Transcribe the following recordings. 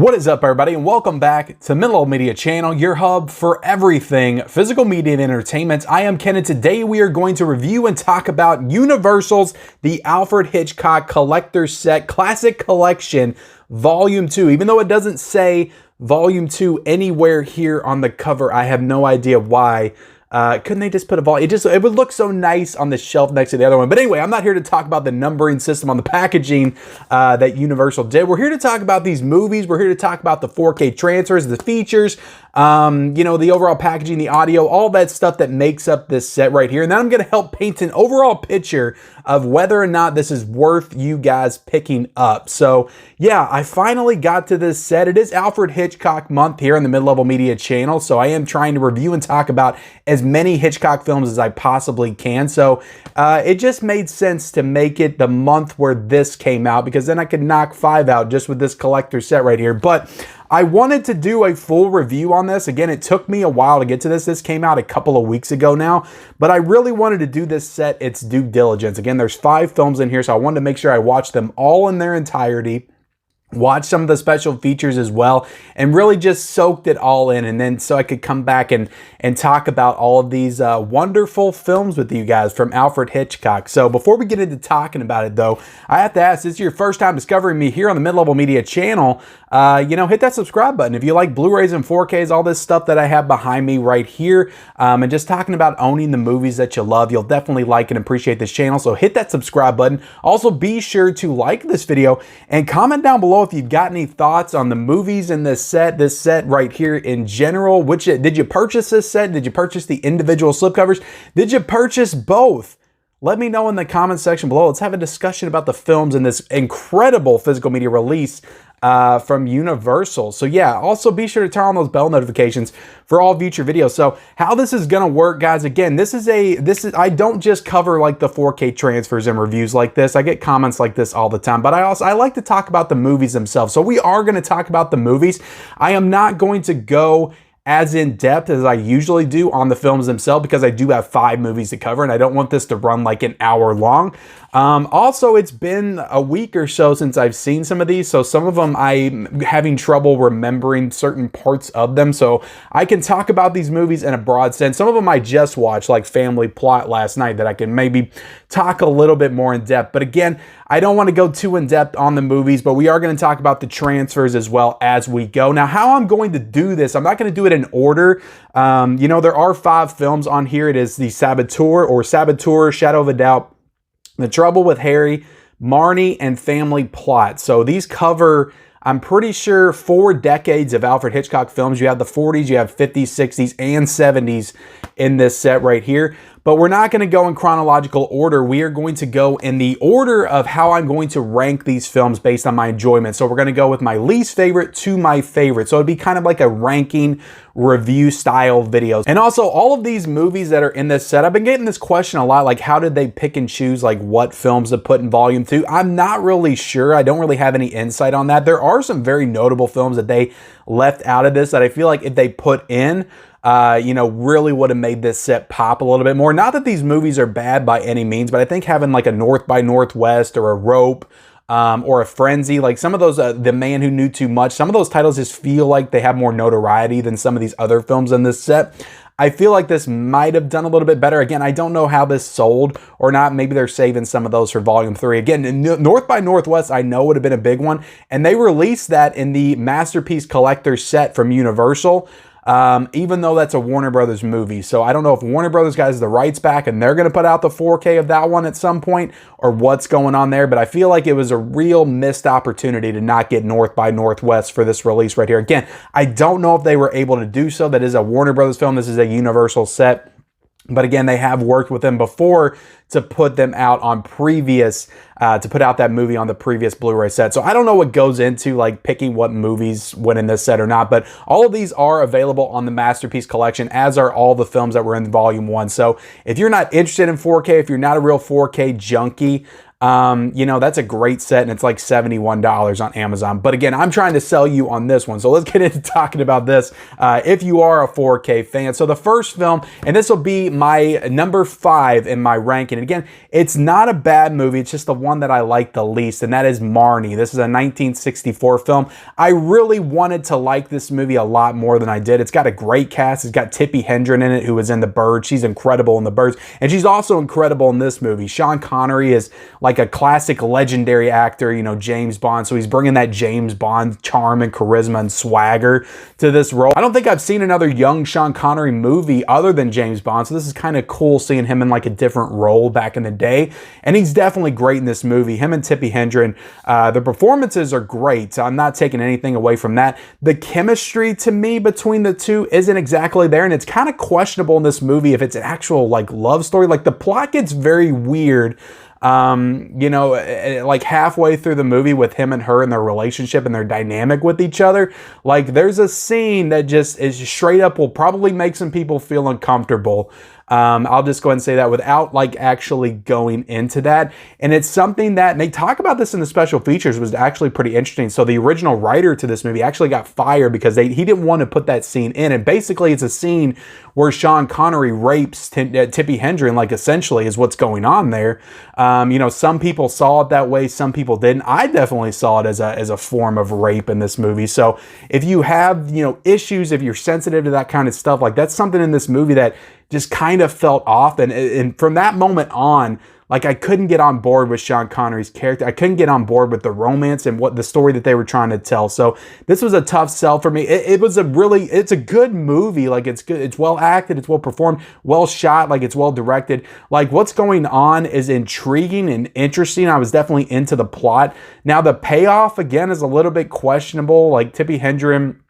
What is up, everybody, and welcome back to Middle Media Channel, your hub for everything physical media and entertainment. I am Ken, and today we are going to review and talk about Universal's The Alfred Hitchcock Collector's Set Classic Collection Volume 2. Even though it doesn't say Volume 2 anywhere here on the cover, I have no idea why. Couldn't they just put a volume? It would look so nice on the shelf next to the other one. But anyway, I'm not here to talk about the numbering system on the packaging that Universal did. We're here to talk about these movies. We're here to talk about the 4K transfers, the features, the overall packaging, the audio, all that stuff that makes up this set right here. And then I'm going to help paint an overall picture of whether or not this is worth you guys picking up. So yeah, I finally got to this set. It is Alfred Hitchcock month here on the Mid-Level Media Channel. So I am trying to review and talk about as many Hitchcock films as I possibly can. So it just made sense to make it the month where this came out, because then I could knock 5 out just with this collector set right here. But I wanted to do a full review on this. Again, it took me a while to get to this. This came out a couple of weeks ago now, but I really wanted to do this set its due diligence. Again, there's 5 films in here, so I wanted to make sure I watched them all in their entirety, watch some of the special features as well, and really just soaked it all in. And then so I could come back and talk about all of these wonderful films with you guys from Alfred Hitchcock. So before we get into talking about it though, I have to ask, this is your first time discovering me here on the Mid-Level Media Channel, hit that subscribe button. If you like Blu-rays and 4Ks, all this stuff that I have behind me right here, and just talking about owning the movies that you love, you'll definitely like and appreciate this channel. So hit that subscribe button. Also, be sure to like this video and comment down below if you've got any thoughts on the movies in this set right here in general. Did you purchase this set? Did you purchase the individual slipcovers? Did you purchase both? Let me know in the comment section below. Let's have a discussion about the films in this incredible physical media release from Universal. So yeah, also be sure to turn on those bell notifications for all future videos. So how this is gonna work, guys, again, I don't just cover like the 4K transfers and reviews like this. I get comments like this all the time, but I like to talk about the movies themselves. So we are gonna talk about the movies. I am not going to go as in depth as I usually do on the films themselves, because I do have 5 movies to cover and I don't want this to run like an hour long. Also, it's been a week or so since I've seen some of these, so some of them I'm having trouble remembering certain parts of them. So I can talk about these movies in a broad sense. Some of them I just watched, like Family Plot last night, that I can maybe talk a little bit more in depth. But again, I don't want to go too in depth on the movies, but we are going to talk about the transfers as well as we go. Now, how I'm going to do this, I'm not going to do it in order. There are 5 films on here. It is the Saboteur, Shadow of a Doubt, The Trouble with Harry, Marnie, and Family Plot. So these cover, I'm pretty sure, 4 decades of Alfred Hitchcock films. You have the 40s, you have 50s, 60s, and 70s in this set right here. But we're not going to go in chronological order. We are going to go in the order of how I'm going to rank these films based on my enjoyment. So we're going to go with my least favorite to my favorite. So it'd be kind of like a ranking review style videos. And also, all of these movies that are in this set, I've been getting this question a lot, like how did they pick and choose like what films to put in volume 2? I'm not really sure. I don't really have any insight on that. There are some very notable films that they left out of this that I feel like if they put in, really would have made this set pop a little bit more. Not that these movies are bad by any means, but I think having like a North by Northwest or a Rope or a Frenzy, like some of those, The Man Who Knew Too Much, some of those titles just feel like they have more notoriety than some of these other films in this set. I feel like this might have done a little bit better. Again, I don't know how this sold or not. Maybe they're saving some of those for volume 3. Again, North by Northwest, I know would have been a big one. And they released that in the Masterpiece Collector set from Universal. Even though that's a Warner Brothers movie. So I don't know if Warner Brothers has the rights back and they're going to put out the 4K of that one at some point, or what's going on there. But I feel like it was a real missed opportunity to not get North by Northwest for this release right here. Again, I don't know if they were able to do so. That is a Warner Brothers film. This is a Universal set. But again, they have worked with them before to put them out on previous, to put out that movie on the previous Blu-ray set. So I don't know what goes into like picking what movies went in this set or not, but all of these are available on the Masterpiece Collection, as are all the films that were in Volume 1. So if you're not interested in 4K, if you're not a real 4K junkie, that's a great set, and it's like $71 on Amazon. But again, I'm trying to sell you on this one. So let's get into talking about this if you are a 4K fan. So the first film, and this will be my number 5 in my ranking. liking it. Again, it's not a bad movie. It's just the one that I like the least, and that is Marnie. This is a 1964 film. I really wanted to like this movie a lot more than I did. It's got a great cast. It's got Tippi Hedren in it, who was in The Birds. She's incredible in The Birds, and she's also incredible in this movie. Sean Connery is like a classic legendary actor, you know, James Bond, so he's bringing that James Bond charm and charisma and swagger to this role. I don't think I've seen another young Sean Connery movie other than James Bond, so this is kind of cool seeing him in like a different role back in the day, and he's definitely great in this movie. Him and Tippi Hedren, the performances are great, so I'm not taking anything away from that. The chemistry to me between the two isn't exactly there, and it's kind of questionable in this movie if it's an actual like love story. Like the plot gets very weird, you know, like halfway through the movie with him and her and their relationship and their dynamic with each other. Like there's a scene that just is straight up will probably make some people feel uncomfortable. I'll just go ahead and say that without like actually going into that. And it's something that, and they talk about this in the special features, was actually pretty interesting. So the original writer to this movie actually got fired because he didn't want to put that scene in. And basically it's a scene where Sean Connery rapes Tippi Hedren, like essentially is what's going on there. You know, some people saw it that way, some people didn't. I definitely saw it as a form of rape in this movie. So if you have, you know, issues, if you're sensitive to that kind of stuff, like that's something in this movie that just kind of felt off. And from that moment on, like I couldn't get on board with Sean Connery's character. I couldn't get on board with the romance and what the story that they were trying to tell. So this was a tough sell for me. It's a good movie. Like it's good. It's well acted. It's well performed, well shot. Like it's well directed. Like what's going on is intriguing and interesting. I was definitely into the plot. Now the payoff again is a little bit questionable. Like Tippi Hedren,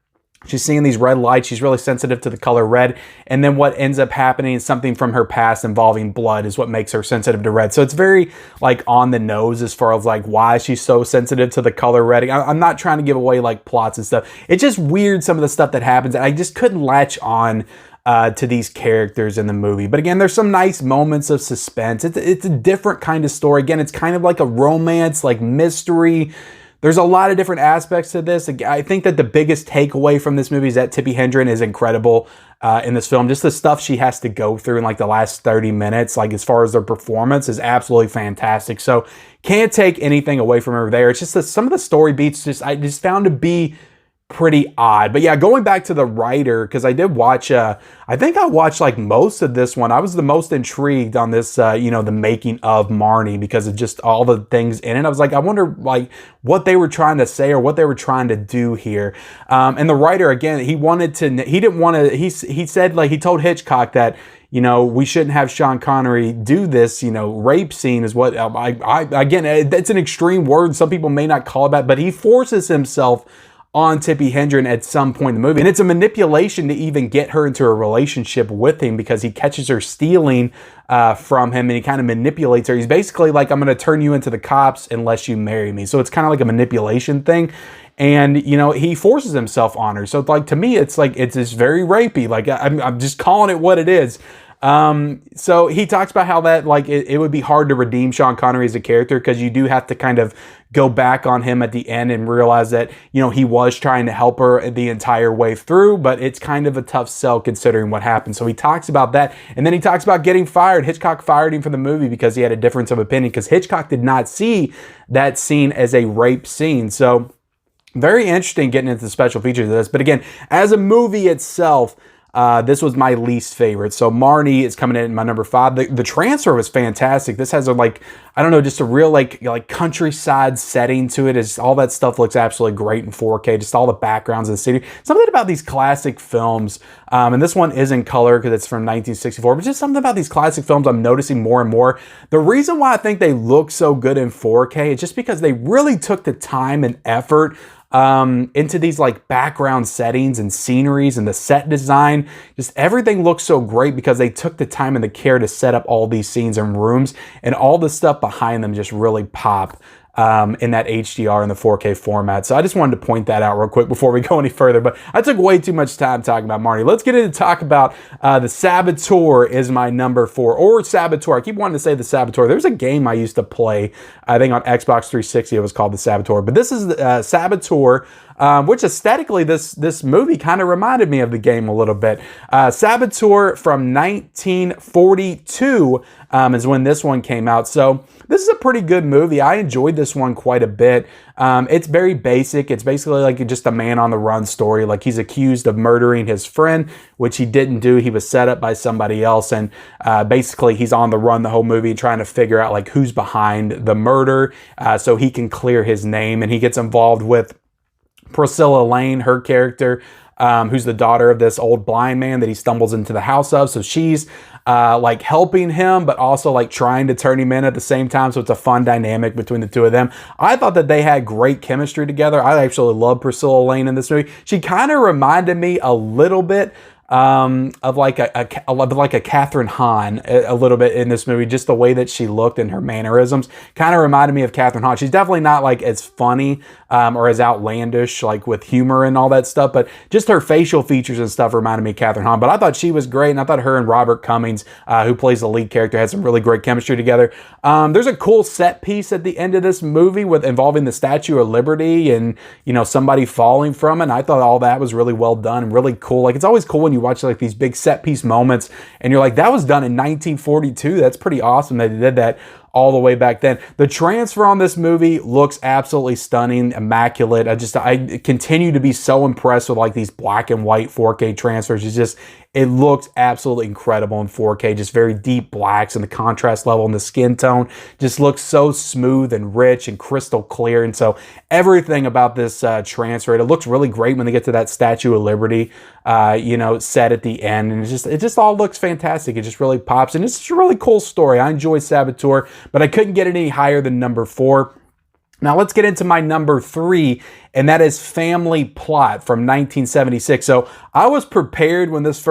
she's seeing these red lights. She's really sensitive to the color red. And then what ends up happening is something from her past involving blood is what makes her sensitive to red. So it's very like on the nose as far as like why she's so sensitive to the color red. I'm not trying to give away like plots and stuff. It's just weird some of the stuff that happens. And I just couldn't latch on to these characters in the movie. But again, there's some nice moments of suspense. It's a different kind of story. Again, it's kind of like a romance, like mystery. There's a lot of different aspects to this. I think that the biggest takeaway from this movie is that Tippi Hedren is incredible in this film. Just the stuff she has to go through in like the last 30 minutes, like as far as their performance, is absolutely fantastic. So can't take anything away from her there. It's just that some of the story beats I just found to be pretty odd. But yeah, going back to the writer, because I did watch, I think I watched like most of this one. I was the most intrigued on this, you know, the making of Marnie, because of just all the things in it. I was like, I wonder like what they were trying to say or what they were trying to do here. And the writer, again, he said, like, he told Hitchcock that, you know, we shouldn't have Sean Connery do this, you know, rape scene is what, again, that's an extreme word. Some people may not call it that, but he forces himself on Tippi Hedren at some point in the movie. And it's a manipulation to even get her into a relationship with him, because he catches her stealing from him and he kind of manipulates her. He's basically like, I'm going to turn you into the cops unless you marry me. So it's kind of like a manipulation thing. And, you know, he forces himself on her. So like, to me, it's like, it's just very rapey. Like I'm just calling it what it is. So he talks about how that like it would be hard to redeem Sean Connery as a character, because you do have to kind of go back on him at the end and realize that, you know, he was trying to help her the entire way through, but it's kind of a tough sell considering what happened. So he talks about that, and then he talks about getting fired. Hitchcock fired him from the movie because he had a difference of opinion, because Hitchcock did not see that scene as a rape scene. So very interesting getting into the special features of this. But again, as a movie itself, this was my least favorite. So Marnie is coming in at my number 5. The transfer was fantastic. This has a like, I don't know, just a real like countryside setting to it. All that stuff looks absolutely great in 4K. Just all the backgrounds of the city. Something about these classic films, and this one is in color because it's from 1964, but just something about these classic films I'm noticing more and more. The reason why I think they look so good in 4K is just because they really took the time and effort into these like background settings and sceneries and the set design. Just everything looks so great because they took the time and the care to set up all these scenes and rooms, and all the stuff behind them just really pop in that HDR and the 4K format. So I just wanted to point that out real quick before we go any further. But I took way too much time talking about Marnie. Let's get into talk about the Saboteur is my number 4, or Saboteur. I keep wanting to say the Saboteur. There's a game I used to play, I think on Xbox 360. It was called the Saboteur. But this is the Saboteur. Which aesthetically, this movie kind of reminded me of the game a little bit. Saboteur from 1942 is when this one came out. So this is a pretty good movie. I enjoyed this one quite a bit. It's very basic. It's basically like just a man on the run story. Like he's accused of murdering his friend, which he didn't do. He was set up by somebody else. And basically he's on the run the whole movie trying to figure out like who's behind the murder so he can clear his name. And he gets involved with Priscilla Lane, her character, who's the daughter of this old blind man that he stumbles into the house of. So she's like helping him, but also like trying to turn him in at the same time. So it's a fun dynamic between the two of them. I thought that they had great chemistry together. I actually love Priscilla Lane in this movie. She kind of reminded me a little bit of like a Catherine Hahn a little bit in this movie. Just the way that she looked and her mannerisms kind of reminded me of Catherine Hahn. She's definitely not like as funny or as outlandish like with humor and all that stuff, but just her facial features and stuff reminded me of Catherine Hahn. But I thought she was great, and I thought her and Robert Cummings, who plays the lead character, had some really great chemistry together. There's a cool set piece at the end of this movie with involving the Statue of Liberty and, you know, somebody falling from it. And I thought all that was really well done and really cool. Like, it's always cool when you watch like these big set piece moments and you're like, that was done in 1942. That's pretty awesome that they did that all the way back then. The transfer on this movie looks absolutely stunning, immaculate. I continue to be so impressed with like these black and white 4K transfers. It looks absolutely incredible in 4K, just very deep blacks, and the contrast level and the skin tone just looks so smooth and rich and crystal clear. And so everything about this transfer, it looks really great when they get to that Statue of Liberty, set at the end. And it just all looks fantastic. It just really pops. And it's just a really cool story. I enjoy Saboteur, but I couldn't get it any higher than number 4. Now let's get into my number 3, and that is Family Plot from 1976. So I was prepared when this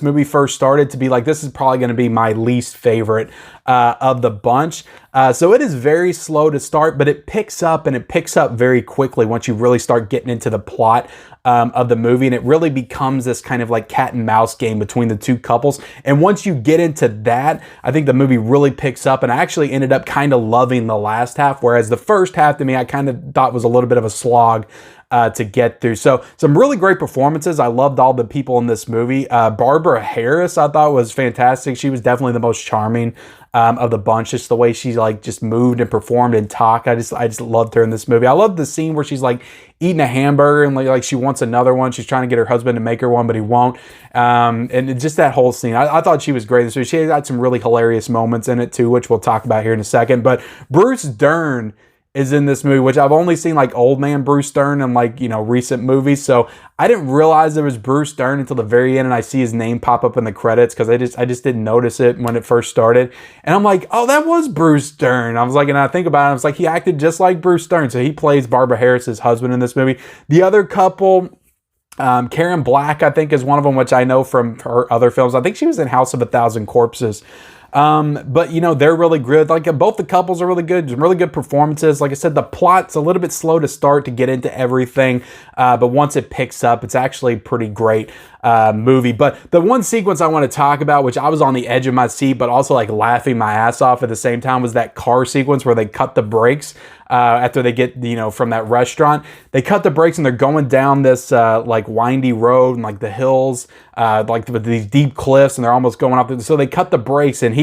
movie first started to be like, this is probably going to be my least favorite of the bunch. So it is very slow to start, but it picks up, and it picks up very quickly once you really start getting into the plot of the movie, and it really becomes this kind of like cat and mouse game between the two couples. And once you get into that, I think the movie really picks up, and I actually ended up kind of loving the last half, whereas the first half to me I kind of thought was a little bit of a slog to get through. So some really great performances. I loved all the people in this movie. Barbara Harris I thought was fantastic. She was definitely the most charming of the bunch. Just the way she like just moved and performed and talked. I just loved her in this movie. I love the scene where she's like eating a hamburger and like she wants another one. She's trying to get her husband to make her one, but he won't. And just that whole scene. I thought she was great. So she had some really hilarious moments in it too, which we'll talk about here in a second. But Bruce Dern is in this movie, which I've only seen like old man Bruce Dern in like, recent movies. So I didn't realize it was Bruce Dern until the very end, and I see his name pop up in the credits because I just didn't notice it when it first started. And I'm like, oh, that was Bruce Dern. I was like, and I think about it, I was like, he acted just like Bruce Dern. So he plays Barbara Harris's husband in this movie. The other couple, Karen Black, I think, is one of them, which I know from her other films. I think she was in House of a Thousand Corpses. But they're really good. Like both the couples are really good. Some really good performances. Like I said, the plot's a little bit slow to start to get into everything. But once it picks up, it's actually a pretty great movie. But the one sequence I want to talk about, which I was on the edge of my seat, but also like laughing my ass off at the same time, was that car sequence where they cut the brakes after they get, from that restaurant. They cut the brakes and they're going down this like windy road and like the hills, like with these deep cliffs, and they're almost going up. So they cut the brakes, and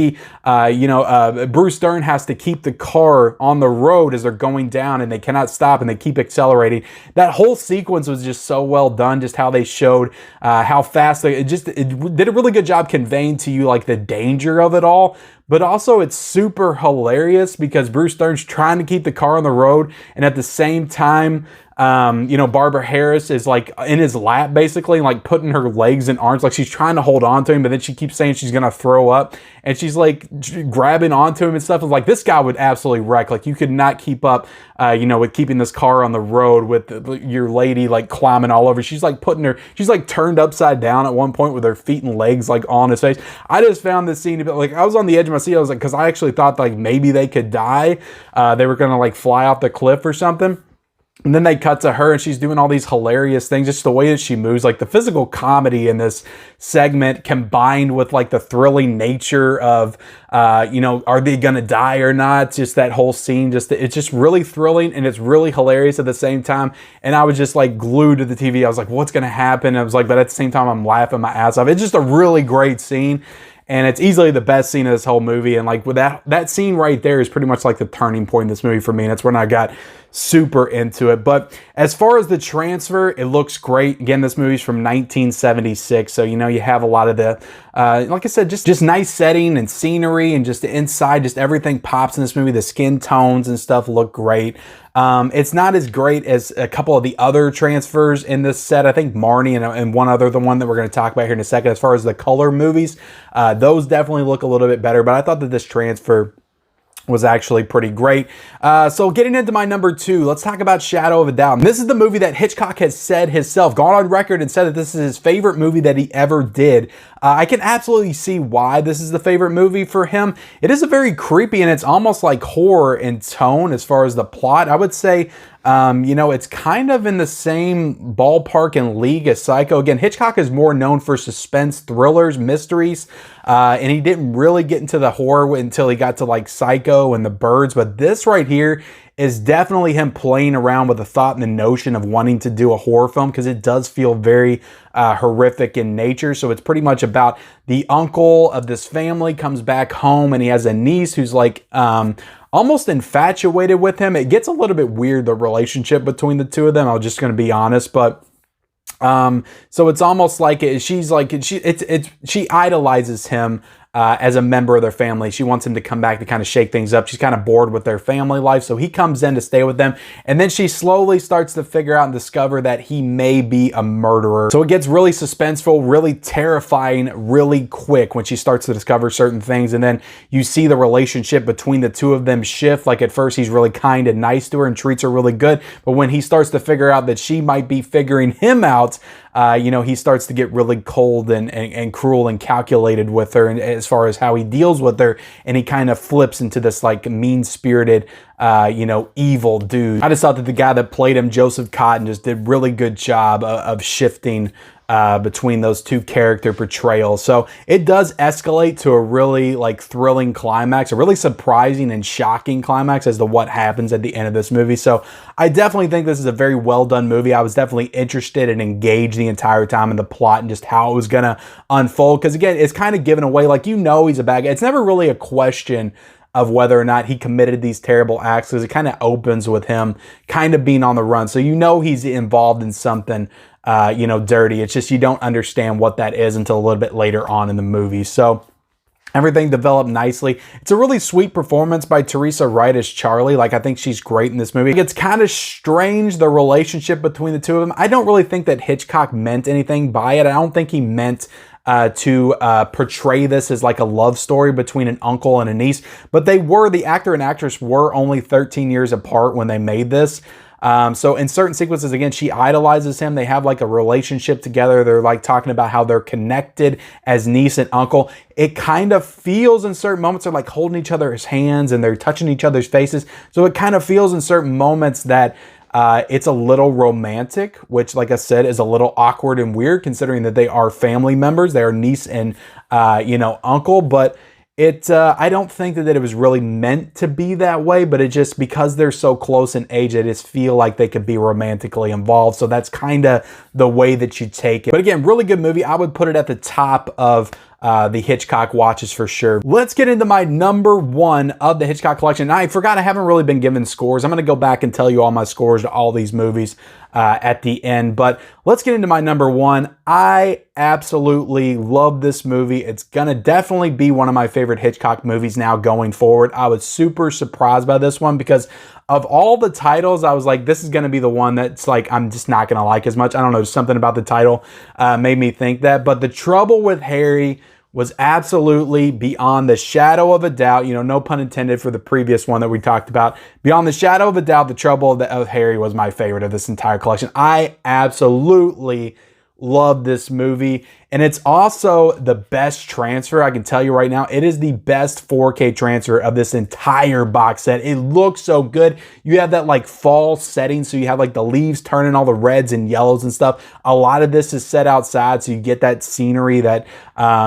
Bruce Dern has to keep the car on the road as they're going down, and they cannot stop, and they keep accelerating. That whole sequence was just so well done, just how they showed how fast it did a really good job conveying to you like the danger of it all. But also it's super hilarious because Bruce Dern's trying to keep the car on the road, and at the same time, You know, Barbara Harris is like in his lap basically, like putting her legs and arms, like she's trying to hold on to him, but then she keeps saying she's gonna throw up, and she's like grabbing onto him and stuff. It's like, this guy would absolutely wreck. Like, you could not keep up, you know, with keeping this car on the road with your lady like climbing all over. She's like she's like turned upside down at one point with her feet and legs like on his face. I just found this scene a bit like, I was on the edge of my seat. I was like, because I actually thought like maybe they could die. They were gonna like fly off the cliff or something. And then they cut to her and she's doing all these hilarious things, just the way that she moves, like the physical comedy in this segment combined with like the thrilling nature of, you know, are they going to die or not? Just that whole scene, it's just really thrilling and it's really hilarious at the same time. And I was just like glued to the TV. I was like, what's going to happen? I was like, but at the same time, I'm laughing my ass off. It's just a really great scene. And it's easily the best scene of this whole movie. And like with that scene right there is pretty much like the turning point in this movie for me. And that's when I got super into it. But as far as the transfer, it looks great. Again, this movie's from 1976. So, you know, you have a lot of the, like I said, just nice setting and scenery and just the inside, just everything pops in this movie. The skin tones and stuff look great. It's not as great as a couple of the other transfers in this set. I think Marnie and one other, the one that we're going to talk about here in a second, as far as the color movies, those definitely look a little bit better. But I thought that this transfer was actually pretty great. So getting into my number 2, let's talk about Shadow of a Doubt. And this is the movie that Hitchcock has said himself, gone on record and said that this is his favorite movie that he ever did. I can absolutely see why this is the favorite movie for him. It is a very creepy and it's almost like horror in tone as far as the plot. I would say, you know, it's kind of in the same ballpark and league as Psycho. Again, Hitchcock is more known for suspense thrillers, mysteries, and he didn't really get into the horror until he got to like Psycho and The Birds. But this right here is definitely him playing around with the thought and the notion of wanting to do a horror film, because it does feel very horrific in nature. So it's pretty much about the uncle of this family comes back home and he has a niece who's like almost infatuated with him. It gets a little bit weird, the relationship between the two of them. I'm just going to be honest, but so it's almost like she idolizes him as a member of their family. She wants him to come back to kind of shake things up. She's kind of bored with their family life, so he comes in to stay with them. And then she slowly starts to figure out and discover that he may be a murderer. So it gets really suspenseful, really terrifying, really quick when she starts to discover certain things. And then you see the relationship between the two of them shift. Like at first he's really kind and nice to her and treats her really good. But when he starts to figure out that she might be figuring him out, you know, he starts to get really cold and cruel and calculated with her, and as far as how he deals with her, and he kind of flips into this like mean-spirited, you know, evil dude. I just thought that the guy that played him, Joseph Cotten, just did a really good job of shifting between those two character portrayals. So it does escalate to a really like thrilling climax, a really surprising and shocking climax as to what happens at the end of this movie. So I definitely think this is a very well done movie. I was definitely interested and engaged the entire time in the plot and just how it was going to unfold. Because again, it's kind of given away, like, you know, he's a bad guy. It's never really a question of whether or not he committed these terrible acts, because it kind of opens with him kind of being on the run. So you know he's involved in something you know, dirty. It's just you don't understand what that is until a little bit later on in the movie. So everything developed nicely. It's a really sweet performance by Teresa Wright as Charlie. Like, I think she's great in this movie. It's kind of strange, the relationship between the two of them. I don't really think that Hitchcock meant anything by it. I don't think he meant to portray this as like a love story between an uncle and a niece. But the actor and actress were only 13 years apart when they made this. So in certain sequences, again, she idolizes him. They have like a relationship together. They're like talking about how they're connected as niece and uncle. It kind of feels in certain moments they're like holding each other's hands and they're touching each other's faces. So it kind of feels in certain moments that it's a little romantic, which, like I said, is a little awkward and weird considering that they are family members. They are niece and, you know, uncle, but I don't think that it was really meant to be that way, but it just, because they're so close in age, I just feel like they could be romantically involved. So that's kind of the way that you take it. But again, really good movie. I would put it at the top of the Hitchcock watches for sure. Let's get into my number one of the Hitchcock collection. I forgot I haven't really been given scores. I'm going to go back and tell you all my scores to all these movies at the end, but let's get into my number one. I absolutely love this movie. It's going to definitely be one of my favorite Hitchcock movies now going forward. I was super surprised by this one because of all the titles, I was like, this is going to be the one that's like, I'm just not going to like as much. I don't know, something about the title made me think that. But The Trouble with Harry was absolutely beyond the shadow of a doubt, you know, no pun intended for the previous one that we talked about. Beyond the shadow of a doubt, The Trouble of Harry was my favorite of this entire collection. I absolutely love this movie, and it's also the best transfer. I can tell you right now, it is the best 4K transfer of this entire box set. It looks so good. You have that like fall setting, so you have like the leaves turning all the reds and yellows and stuff. A lot of this is set outside, so you get that scenery, that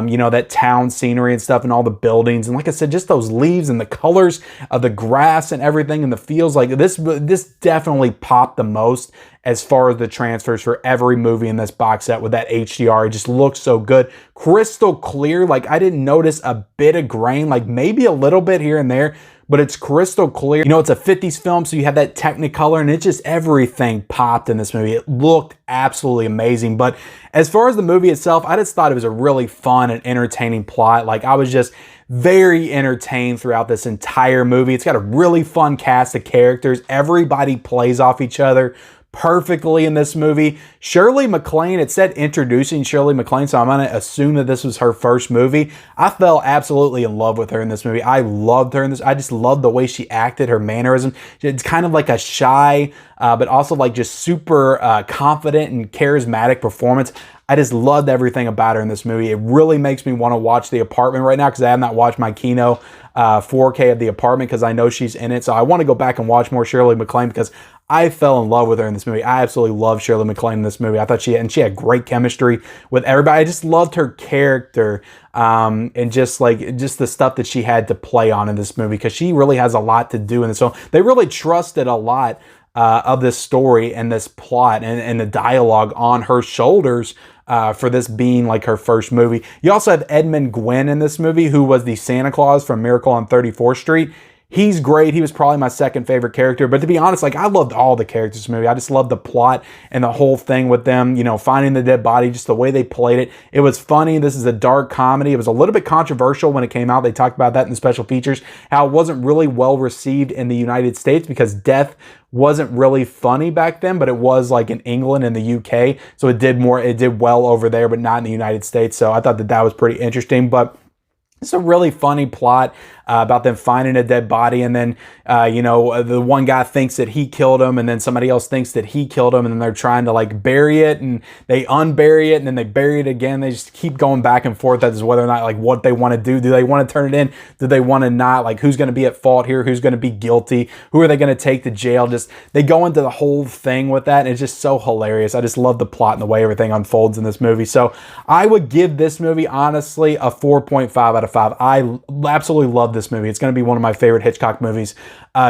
you know, that town scenery and stuff, and all the buildings. And like I said, just those leaves and the colors of the grass and everything, and the feels. Like this definitely popped the most as far as the transfers for every movie in this box set with that HDR. It just looks so good. Crystal clear. Like I didn't notice a bit of grain, like maybe a little bit here and there, but it's crystal clear. You know, it's a 50s film, so you have that Technicolor, and it just, everything popped in this movie. It looked absolutely amazing. But as far as the movie itself, I just thought it was a really fun and entertaining plot. Like I was just very entertained throughout this entire movie. It's got a really fun cast of characters. Everybody plays off each other perfectly in this movie. Shirley MacLaine, it said introducing Shirley MacLaine, so I'm going to assume that this was her first movie. I fell absolutely in love with her in this movie. I loved her in this. I just loved the way she acted, her mannerism. It's kind of like a shy, but also like just super confident and charismatic performance. I just loved everything about her in this movie. It really makes me want to watch The Apartment right now because I have not watched my Kino 4K of The Apartment because I know she's in it. So I want to go back and watch more Shirley MacLaine because I fell in love with her in this movie. I absolutely love Shirley MacLaine in this movie. I thought she had great chemistry with everybody. I just loved her character and just the stuff that she had to play on in this movie because she really has a lot to do in this. So they really trusted a lot of this story and this plot and the dialogue on her shoulders for this being like her first movie. You also have Edmund Gwenn in this movie, who was the Santa Claus from Miracle on 34th Street. He's great. He was probably my second favorite character. But to be honest, like I loved all the characters in this movie. I just loved the plot and the whole thing with them, you know, finding the dead body, just the way they played it. It was funny. This is a dark comedy. It was a little bit controversial when it came out. They talked about that in the special features, how it wasn't really well received in the United States because death wasn't really funny back then, but it was like in England and the UK. So it did well over there, but not in the United States. So I thought that was pretty interesting. But it's a really funny plot about them finding a dead body, and then you know, the one guy thinks that he killed him, and then somebody else thinks that he killed him, and then they're trying to like bury it, and they unbury it, and then they bury it again. They just keep going back and forth as to whether or not like what they want to do. Do they want to turn it in? Do they want to not? Like who's going to be at fault here? Who's going to be guilty? Who are they going to take to jail? Just they go into the whole thing with that, and it's just so hilarious. I just love the plot and the way everything unfolds in this movie. So I would give this movie honestly a 4.5 out of 5. I absolutely love this movie. It's going to be one of my favorite Hitchcock movies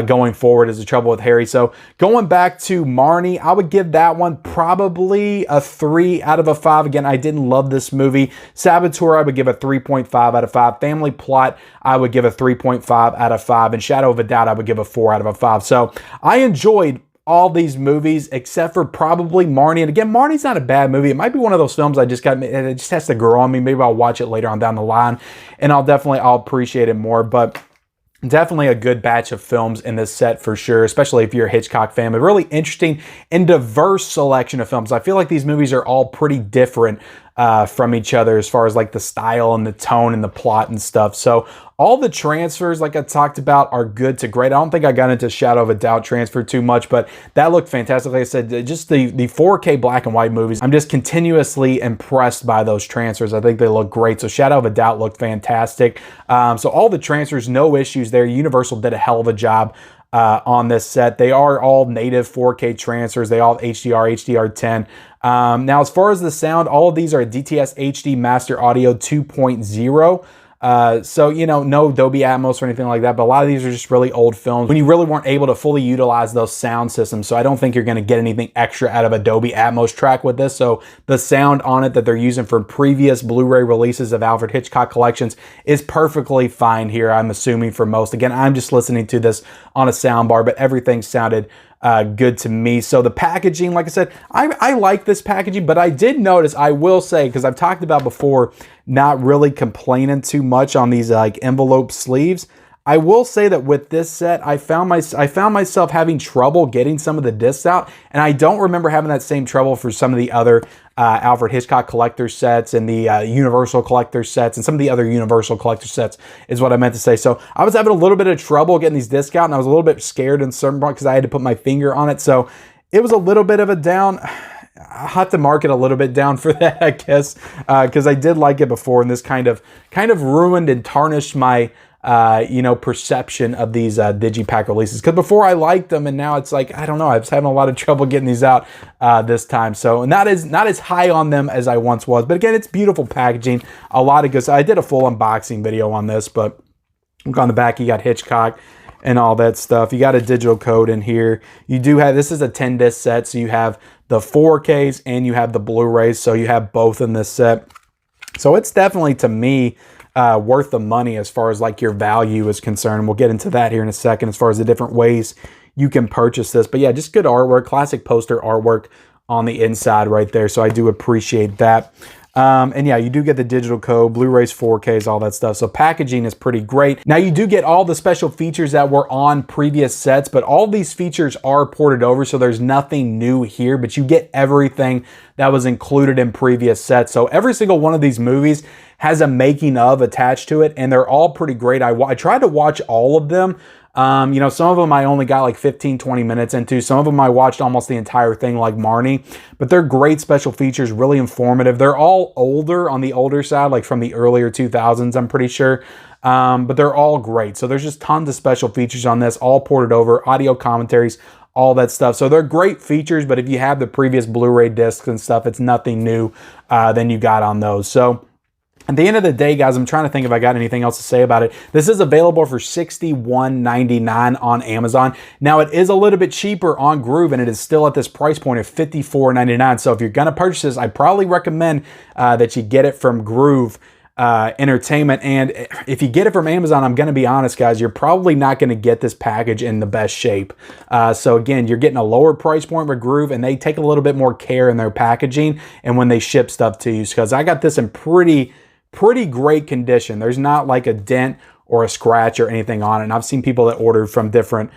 going forward, is The Trouble with Harry. So going back to Marnie, I would give that one probably a 3 out of a 5. Again, I didn't love this movie. Saboteur, I would give a 3.5 out of 5. Family Plot, I would give a 3.5 out of 5. And Shadow of a Doubt, I would give a 4 out of a 5. So I enjoyed all these movies except for probably Marnie. And again, Marnie's not a bad movie. It might be one of those films it just has to grow on me. Maybe I'll watch it later on down the line and I'll appreciate it more. But definitely a good batch of films in this set for sure, especially if you're a Hitchcock fan. A really interesting and diverse selection of films. I feel like these movies are all pretty different from each other as far as like the style and the tone and the plot and stuff. So all the transfers, like I talked about, are good to great. I don't think I got into Shadow of a Doubt transfer too much, but that looked fantastic. Like I said, just the 4K black and white movies, I'm just continuously impressed by those transfers. I think they look great. So Shadow of a Doubt looked fantastic. So all the transfers, no issues there. Universal did a hell of a job on this set. They are all native 4K transfers. They all have HDR, HDR10. Now, as far as the sound, all of these are DTS HD Master Audio 2.0. So, you know, no Dolby Atmos or anything like that, but a lot of these are just really old films when you really weren't able to fully utilize those sound systems. So I don't think you're going to get anything extra out of a Dolby Atmos track with this. So the sound on it that they're using from previous Blu-ray releases of Alfred Hitchcock collections is perfectly fine here, I'm assuming, for most. Again, I'm just listening to this on a soundbar, but everything sounded good to me. So the packaging, like I said, I like this packaging, but I did notice, I will say, because I've talked about before, not really complaining too much on these like envelope sleeves. I will say that with this set, I found myself having trouble getting some of the discs out, and I don't remember having that same trouble for some of the other Alfred Hitchcock collector sets and the Universal collector sets and some of the other Universal collector sets is what I meant to say. So I was having a little bit of trouble getting these discs out, and I was a little bit scared in certain parts because I had to put my finger on it. So it was a little bit of a down. I have to mark it a little bit down for that, I guess, because I did like it before, and this kind of ruined and tarnished my you know, perception of these Digipack releases. Because before I liked them, and now it's like, I don't know, I was having a lot of trouble getting these out this time. So not as high on them as I once was. But again, it's beautiful packaging, a lot of good stuff. I did a full unboxing video on this, but look on the back, you got Hitchcock and all that stuff. You got a digital code in here. You do have, this is a 10 disc set, so you have the 4Ks and you have the Blu-rays, so you have both in this set. So it's definitely, to me, worth the money as far as like your value is concerned. And we'll get into that here in a second as far as the different ways you can purchase this. But yeah, just good artwork, classic poster artwork on the inside right there. So I do appreciate that. And yeah, you do get the digital code, Blu-rays, 4Ks, all that stuff. So packaging is pretty great. Now you do get all the special features that were on previous sets, but all these features are ported over. So there's nothing new here, but you get everything that was included in previous sets. So every single one of these movies has a making of attached to it, and they're all pretty great. I tried to watch all of them. You know, some of them I only got like 15, 20 minutes into. Some of them I watched almost the entire thing, like Marnie. But they're great special features, really informative. They're all older, on the older side, like from the earlier 2000s, I'm pretty sure. But they're all great. So there's just tons of special features on this, all ported over, audio commentaries, all that stuff. So they're great features, but if you have the previous Blu-ray discs and stuff, it's nothing new than you got on those. So at the end of the day, guys, I'm trying to think if I got anything else to say about it. This is available for $61.99 on Amazon. Now, it is a little bit cheaper on Groove, and it is still at this price point of $54.99. So if you're going to purchase this, I probably recommend that you get it from Groove Entertainment. And if you get it from Amazon, I'm going to be honest, guys, you're probably not going to get this package in the best shape. So again, you're getting a lower price point with Groove, and they take a little bit more care in their packaging and when they ship stuff to you. Because I got this in pretty great condition. There's not like a dent or a scratch or anything on it. And I've seen people that ordered from different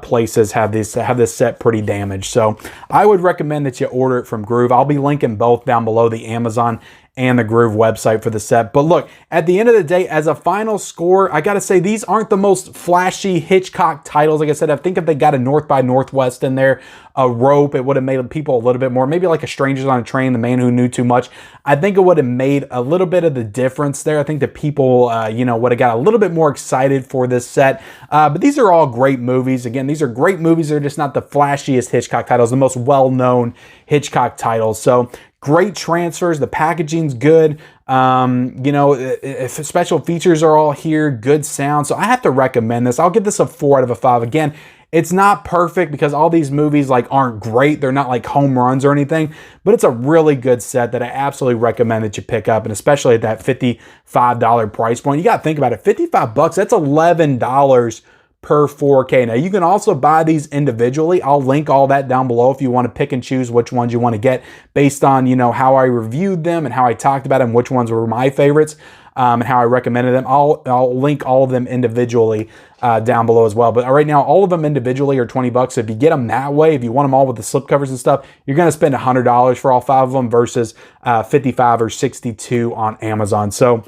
places have this set pretty damaged. So I would recommend that you order it from Groove. I'll be linking both down below, the Amazon and the Groove website for the set. But look, at the end of the day, as a final score, I gotta say, these aren't the most flashy Hitchcock titles. Like I said, I think if they got a North by Northwest in there, a Rope, it would have made people a little bit more, maybe like a Strangers on a Train, The Man Who Knew Too Much. I think it would have made a little bit of the difference there. I think the people, you know, would have got a little bit more excited for this set. But these are all great movies. Again, these are great movies. They're just not the flashiest Hitchcock titles, the most well-known Hitchcock titles. So great transfers. The packaging's good. You know, if special features are all here, good sound. So I have to recommend this. I'll give this a 4 out of 5. Again, it's not perfect because all these movies like aren't great. They're not like home runs or anything, but it's a really good set that I absolutely recommend that you pick up. And especially at that $55 price point, you got to think about it. 55 bucks, that's $11 per 4K. Now you can also buy these individually. I'll link all that down below if you want to pick and choose which ones you want to get based on, you know, how I reviewed them and how I talked about them, which ones were my favorites, and how I recommended them. I'll link all of them individually down below as well. But right now, all of them individually are 20 bucks. So if you get them that way, if you want them all with the slipcovers and stuff, you're going to spend $100 for all 5 of them versus 55 or 62 on Amazon. So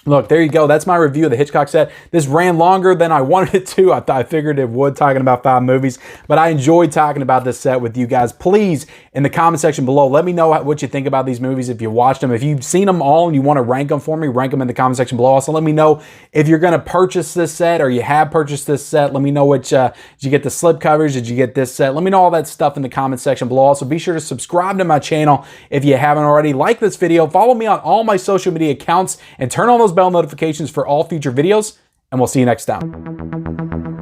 look, there you go. That's my review of the Hitchcock set. This ran longer than I wanted it to. I figured it would, talking about 5 movies, but I enjoyed talking about this set with you guys. Please, in the comment section below, let me know what you think about these movies. If you watched them, if you've seen them all and you want to rank them for me, rank them in the comment section below. Also, let me know if you're going to purchase this set or you have purchased this set. Let me know which, did you get the slip covers? Did you get this set? Let me know all that stuff in the comment section below. Also, be sure to subscribe to my channel if you haven't already. Like this video, follow me on all my social media accounts, and turn on those those bell notifications for all future videos, and we'll see you next time.